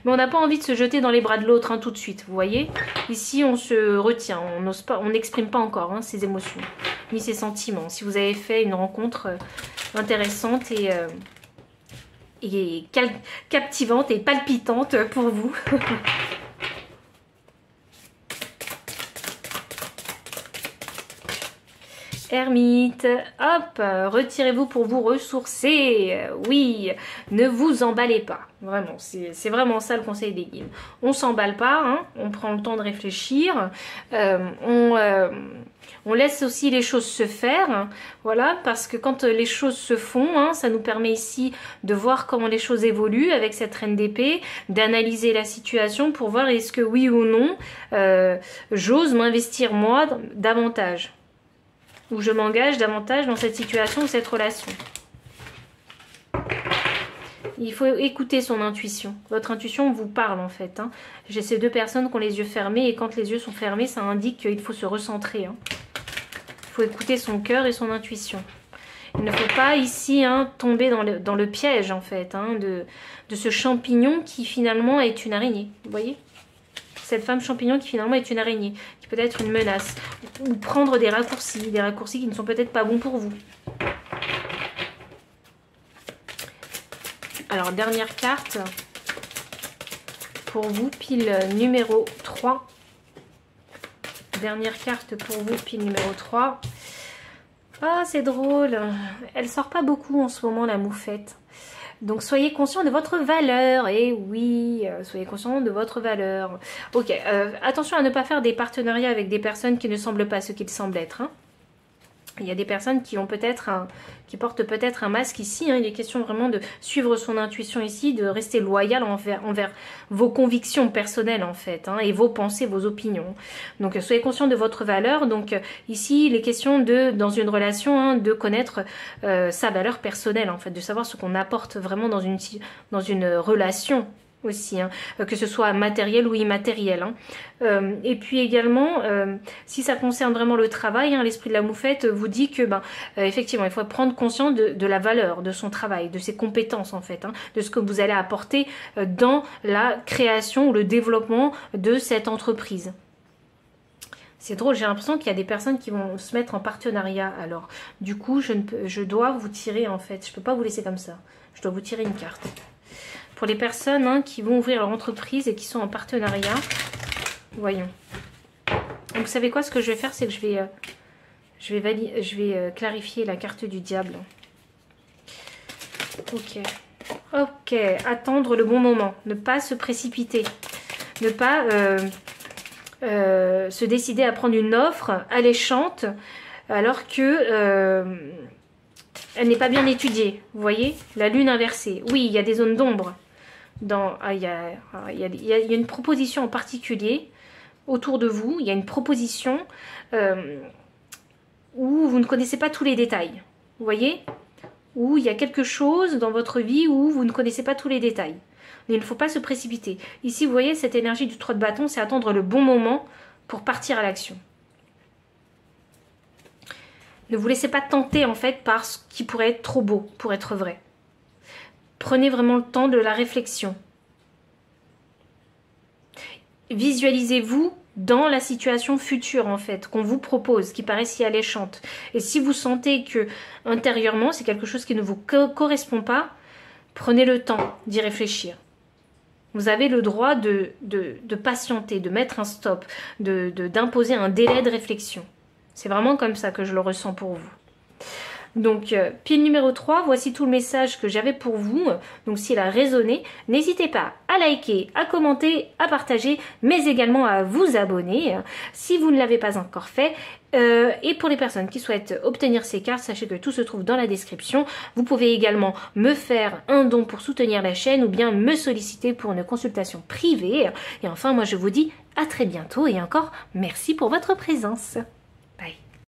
Mais on n'a pas envie de se jeter dans les bras de l'autre, hein, tout de suite. Vous voyez? Ici, on se retient. On n'ose pas, on n'exprime pas encore, hein, ses émotions, ni ses sentiments. Si vous avez fait une rencontre intéressante et captivante et palpitante pour vous. Ermite, hop, retirez-vous pour vous ressourcer. Oui, ne vous emballez pas. Vraiment, c'est vraiment ça le conseil des guides. On s'emballe pas, hein, on prend le temps de réfléchir. On laisse aussi les choses se faire, hein, voilà, parce que quand les choses se font, hein, ça nous permet ici de voir comment les choses évoluent avec cette reine d'épée, d'analyser la situation pour voir est-ce que oui ou non, j'ose m'investir moi davantage, ou je m'engage davantage dans cette situation ou cette relation. Il faut écouter son intuition. Votre intuition vous parle en fait. Hein. J'ai ces deux personnes qui ont les yeux fermés et quand les yeux sont fermés, ça indique qu'il faut se recentrer. Hein. Il faut écouter son cœur et son intuition. Il ne faut pas ici hein, tomber dans le piège en fait hein, de ce champignon qui finalement est une araignée. Vous voyez? Cette femme champignon qui finalement est une araignée, qui peut être une menace. Ou prendre des raccourcis qui ne sont peut-être pas bons pour vous. Alors, dernière carte pour vous, pile numéro 3. Dernière carte pour vous, pile numéro 3. Ah, c'est drôle. Elle sort pas beaucoup en ce moment, la moufette. Donc, soyez conscient de votre valeur. Et oui, soyez conscient de votre valeur. Ok, attention à ne pas faire des partenariats avec des personnes qui ne semblent pas ce qu'ils semblent être. Hein. Il y a des personnes qui ont qui portent peut-être un masque ici. Hein. Il est question vraiment de suivre son intuition ici, de rester loyal envers vos convictions personnelles en fait, hein, et vos pensées, vos opinions. Donc soyez conscient de votre valeur. Donc ici, il est question dans une relation, hein, de connaître sa valeur personnelle en fait, de savoir ce qu'on apporte vraiment dans une relation. Aussi, hein, que ce soit matériel ou immatériel. Hein. Et puis également, si ça concerne vraiment le travail, hein, l'esprit de la moufette vous dit que, effectivement, il faut prendre conscience de la valeur de son travail, de ses compétences en fait, hein, de ce que vous allez apporter dans la création ou le développement de cette entreprise. C'est drôle, j'ai l'impression qu'il y a des personnes qui vont se mettre en partenariat. Alors, du coup, je dois vous tirer en fait. Je ne peux pas vous laisser comme ça. Je dois vous tirer une carte. Pour les personnes hein, qui vont ouvrir leur entreprise et qui sont en partenariat, voyons. Donc, vous savez quoi, ce que je vais faire, c'est que je vais clarifier la carte du diable. Ok. Ok, attendre le bon moment. Ne pas se précipiter. Ne pas se décider à prendre une offre alléchante alors que elle n'est pas bien étudiée. Vous voyez, la lune inversée. Oui, il y a des zones d'ombre. Il y a une proposition en particulier autour de vous. Il y a une proposition où vous ne connaissez pas tous les détails. Vous voyez? Où il y a quelque chose dans votre vie où vous ne connaissez pas tous les détails. Mais il ne faut pas se précipiter. Ici, vous voyez, cette énergie du 3 de bâton, c'est attendre le bon moment pour partir à l'action. Ne vous laissez pas tenter en fait par ce qui pourrait être trop beau pour être vrai. Prenez vraiment le temps de la réflexion. Visualisez-vous dans la situation future en fait, qu'on vous propose, qui paraît si alléchante. Et si vous sentez que intérieurement c'est quelque chose qui ne vous correspond pas, prenez le temps d'y réfléchir. Vous avez le droit de patienter, de mettre un stop, d'imposer un délai de réflexion. C'est vraiment comme ça que je le ressens pour vous. Donc, pile numéro 3, voici tout le message que j'avais pour vous. Donc, s'il a résonné, n'hésitez pas à liker, à commenter, à partager, mais également à vous abonner si vous ne l'avez pas encore fait. Et pour les personnes qui souhaitent obtenir ces cartes, sachez que tout se trouve dans la description. Vous pouvez également me faire un don pour soutenir la chaîne ou bien me solliciter pour une consultation privée. Et enfin, moi je vous dis à très bientôt et encore merci pour votre présence.